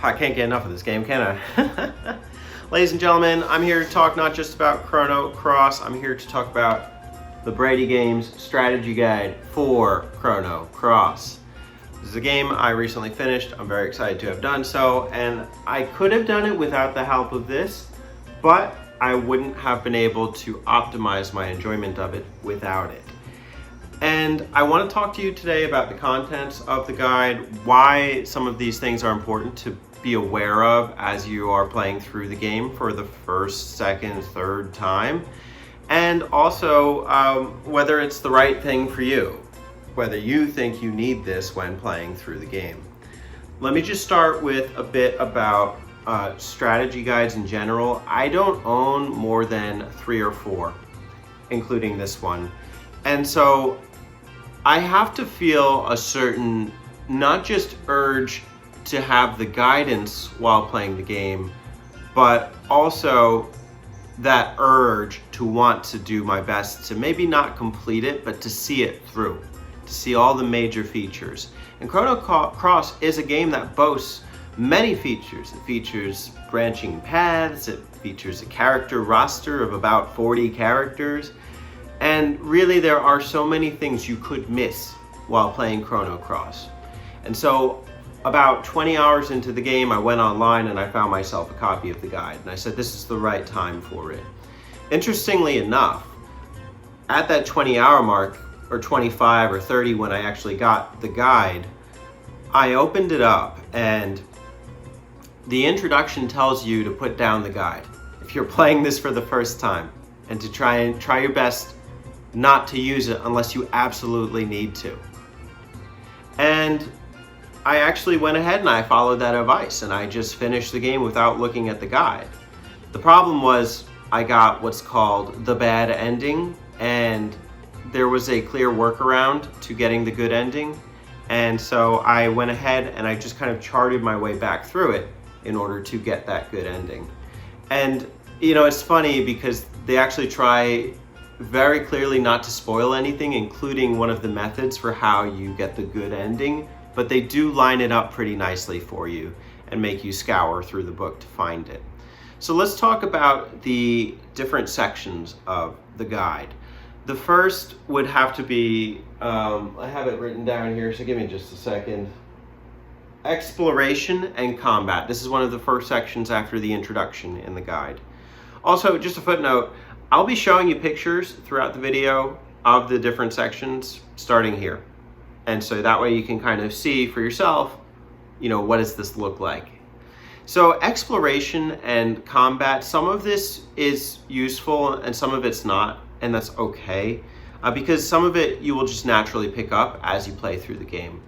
I can't get enough of this game, can I? Ladies and gentlemen, I'm here to talk not just about Chrono Cross, I'm here to talk about the Brady Games strategy guide for Chrono Cross. This is a game I recently finished. I'm very excited to have done so, and I could have done it without the help of this, but I wouldn't have been able to optimize my enjoyment of it without it. And I want to talk to you today about the contents of the guide, why some of these things are important to be aware of as you are playing through the game for the first, second, third time, and also whether it's the right thing for you, whether you think you need this when playing through the game. Let me just start with a bit about strategy guides in general. I don't own more than 3 or 4, including this one. And so I have to feel a certain, not just urge to have the guidance while playing the game, but also that urge to want to do my best to maybe not complete it, but to see it through, to see all the major features. And Chrono Cross is a game that boasts many features. It features branching paths, it features a character roster of about 40 characters, and really there are so many things you could miss while playing Chrono Cross. And so about 20 hours into the game, I went online and I found myself a copy of the guide, and I said this is the right time for it. Interestingly enough, at that 20-hour mark, or 25 or 30 when I actually got the guide, I opened it up and the introduction tells you to put down the guide if you're playing this for the first time, and to try your best not to use it unless you absolutely need to. And I actually went ahead and I followed that advice, and I just finished the game without looking at the guide. The problem was I got what's called the bad ending, and there was a clear workaround to getting the good ending. And so I went ahead and I just kind of charted my way back through it in order to get that good ending. And you know, it's funny because they actually try very clearly not to spoil anything, including one of the methods for how you get the good ending, but they do line it up pretty nicely for you and make you scour through the book to find it. So let's talk about the different sections of the guide. The first would have to be, I have it written down here, so give me just a second. Exploration and combat. This is one of the first sections after the introduction in the guide. Also, just a footnote, I'll be showing you pictures throughout the video of the different sections starting here. And so that way you can kind of see for yourself, you know, what does this look like? So exploration and combat, some of this is useful and some of it's not, and that's okay, because some of it you will just naturally pick up as you play through the game.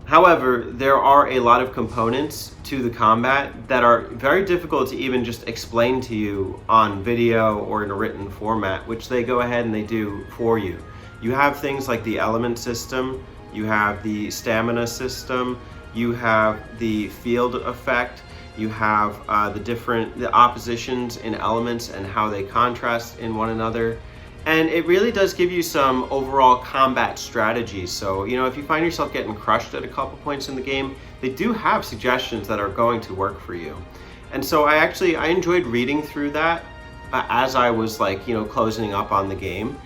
However, there are a lot of components to the combat that are very difficult to even just explain to you on video or in a written format, which they go ahead and they do for you. You have things like the element system, you have the stamina system, you have the field effect, you have the oppositions in elements and how they contrast in one another. And it really does give you some overall combat strategies. So, you know, if you find yourself getting crushed at a couple points in the game, they do have suggestions that are going to work for you. And so I enjoyed reading through that as I was closing up on the game.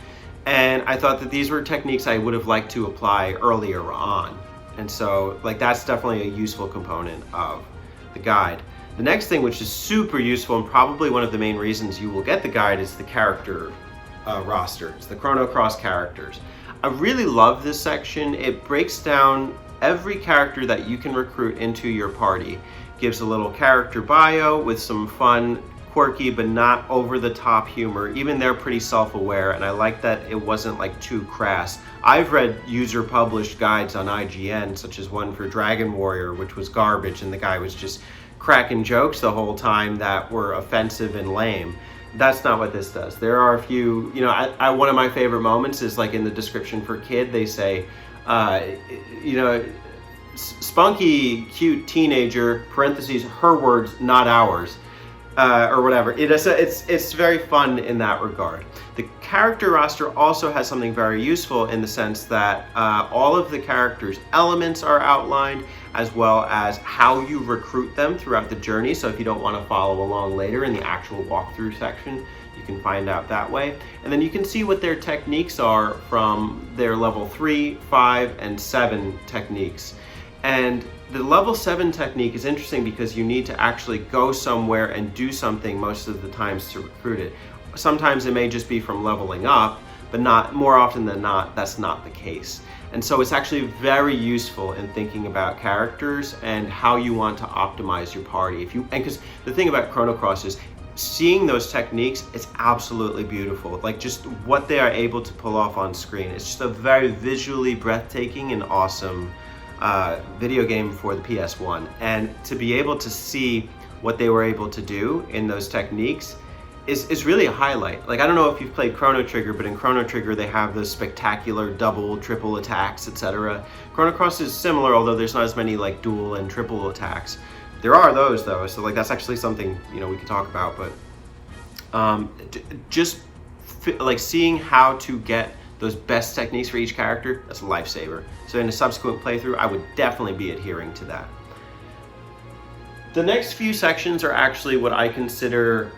And I thought that these were techniques I would have liked to apply earlier on. And so that's definitely a useful component of the guide. The next thing, which is super useful and probably one of the main reasons you will get the guide, is the character roster. It's the Chrono Cross characters. I really love this section. It breaks down every character that you can recruit into your party. Gives a little character bio with some fun, quirky, but not over the top humor. Even they're pretty self-aware, and I like that it wasn't too crass. I've read user published guides on IGN, such as one for Dragon Warrior, which was garbage, and the guy was just cracking jokes the whole time that were offensive and lame. That's not what this does. There are a few, one of my favorite moments is in the description for kid, they say, spunky, cute teenager, parentheses, her words, not ours, or whatever. It's very fun in that regard. The character roster also has something very useful in the sense that all of the characters' elements are outlined, as well as how you recruit them throughout the journey. So if you don't want to follow along later in the actual walkthrough section, you can find out that way. And then you can see what their techniques are from their level 3, 5, and 7 techniques. And the level 7 technique is interesting because you need to actually go somewhere and do something most of the times to recruit it. Sometimes it may just be from leveling up, but not more often than not, that's not the case. And so it's actually very useful in thinking about characters and how you want to optimize your party. And because the thing about Chrono Cross is seeing those techniques, it's absolutely beautiful. Like just what they are able to pull off on screen. It's just a very visually breathtaking and awesome video game for the PS1. And to be able to see what they were able to do in those techniques is really a highlight. Like, I don't know if you've played Chrono Trigger, but in Chrono Trigger they have those spectacular double, triple attacks, etc. Chrono Cross is similar, although there's not as many like dual and triple attacks. There are those though, so like that's actually something, you know, we can talk about. But like seeing how to get those best techniques for each character, that's a lifesaver. So in a subsequent playthrough, I would definitely be adhering to that. The next few sections are actually what I consider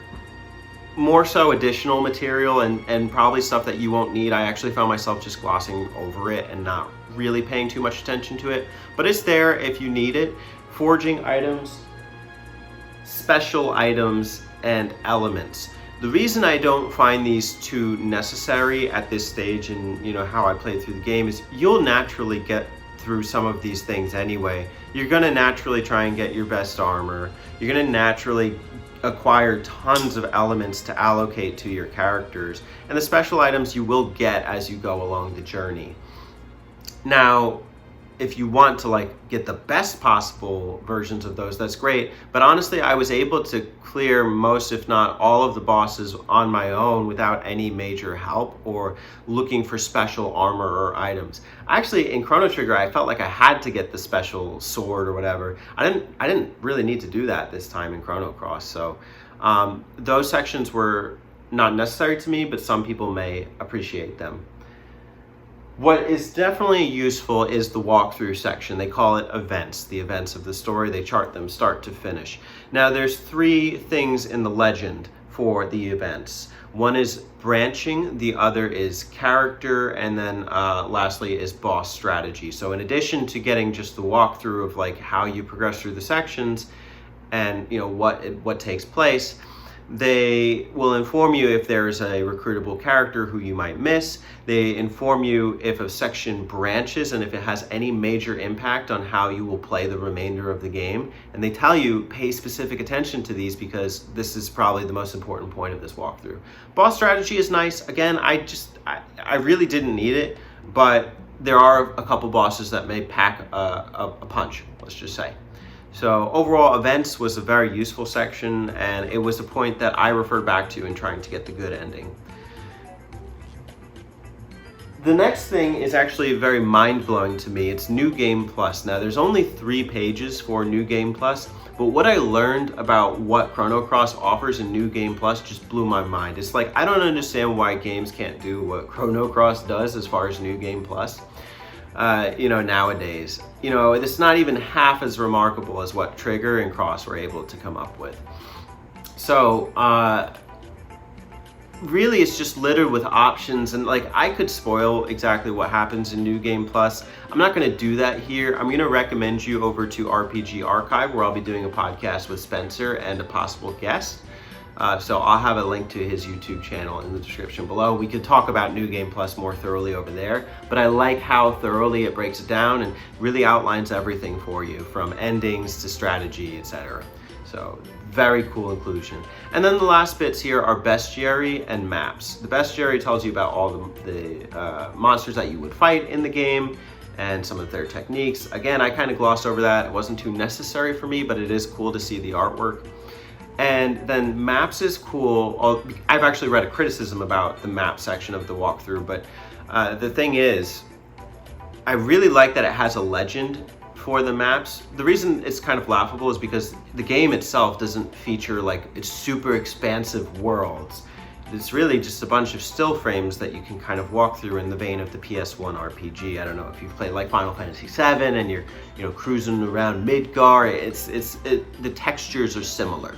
more so additional material and probably stuff that you won't need. I actually found myself just glossing over it and not really paying too much attention to it, but it's there if you need it. Forging items, special items, and elements. The reason I don't find these too necessary at this stage in, you know, how I played through the game is you'll naturally get through some of these things anyway. You're gonna naturally try and get your best armor. You're gonna naturally acquire tons of elements to allocate to your characters, and the special items you will get as you go along the journey. Now, if you want to like get the best possible versions of those, that's great, but honestly I was able to clear most, if not all, of the bosses on my own without any major help or looking for special armor or items. Actually, in Chrono Trigger I felt like I had to get the special sword or whatever. I didn't really need to do that this time in Chrono Cross, so those sections were not necessary to me, but some people may appreciate them. What is definitely useful is the walkthrough section. They call it events, the events of the story. They chart them start to finish. Now there's 3 things in the legend for the events. One is branching, the other is character, and then lastly is boss strategy. So in addition to getting just the walkthrough of like how you progress through the sections and you know what takes place, they will inform you if there's a recruitable character who you might miss. They inform you if a section branches and if it has any major impact on how you will play the remainder of the game. And they tell you pay specific attention to these because this is probably the most important point of this walkthrough. Boss strategy is nice. Again, I really didn't need it, but there are a couple bosses that may pack a punch, let's just say. So overall, events was a very useful section, and it was a point that I referred back to in trying to get the good ending. The next thing is actually very mind-blowing to me. It's New Game Plus. Now, there's only 3 pages for New Game Plus, but what I learned about what Chrono Cross offers in New Game Plus just blew my mind. It's like, I don't understand why games can't do what Chrono Cross does as far as New Game Plus. You know, nowadays, you know, it's not even half as remarkable as what Trigger and Cross were able to come up with. So really it's just littered with options, and like I could spoil exactly what happens in New Game Plus. I'm not going to do that here. I'm going to recommend you over to RPG Archive, where I'll be doing a podcast with Spencer and a possible guest. So I'll have a link to his YouTube channel in the description below. We could talk about New Game Plus more thoroughly over there, but I like how thoroughly it breaks it down and really outlines everything for you, from endings to strategy, etc. So very cool inclusion. And then the last bits here are bestiary and maps. The bestiary tells you about all the monsters that you would fight in the game and some of their techniques. Again, I kind of glossed over that. It wasn't too necessary for me, but it is cool to see the artwork. And then maps is cool. I've actually read a criticism about the map section of the walkthrough, but the thing is, I really like that it has a legend for the maps. The reason it's kind of laughable is because the game itself doesn't feature like its super expansive worlds. it's really just a bunch of still frames that you can kind of walk through in the vein of the PS1 RPG. I don't know if you've played like Final Fantasy VII and you're, you know, cruising around Midgar. The textures are similar,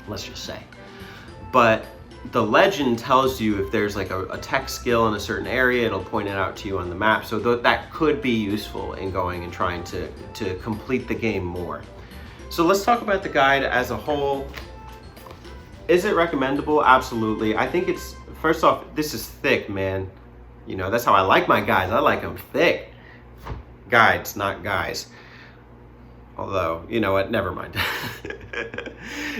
let's just say. But the legend tells you if there's like a tech skill in a certain area, it'll point it out to you on the map. So that could be useful in going and trying to complete the game more. So let's talk about the guide as a whole. Is it recommendable? Absolutely. I think it's, first off, this is thick, man. You know, that's how I like my guides. I like them thick. Guides, not guys. Although, you know what, never mind.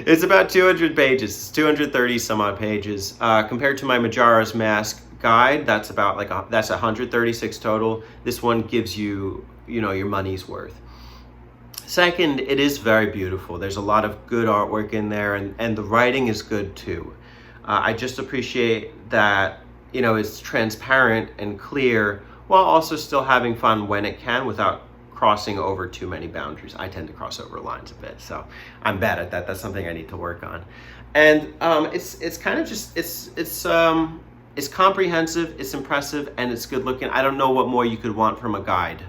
It's about 200 pages. It's 230 some odd pages. Compared to my Majora's Mask guide, that's about like, that's 136 total. This one gives you, you know, your money's worth. Second, it is very beautiful. There's a lot of good artwork in there, and the writing is good too. I just appreciate that, you know, it's transparent and clear while also still having fun when it can without crossing over too many boundaries. I tend to cross over lines a bit, so I'm bad at that. That's something I need to work on. And it's kind of just, it's comprehensive, it's impressive, and it's good looking. I don't know what more you could want from a guide.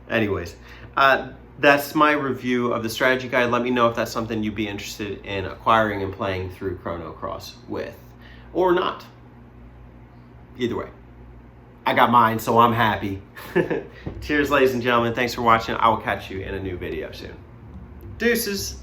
Anyways, that's my review of the strategy guide. Let me know if that's something you'd be interested in acquiring and playing through Chrono Cross with, or not. Either way, I got mine, so I'm happy. Cheers, ladies and gentlemen. Thanks for watching. I will catch you in a new video soon. Deuces.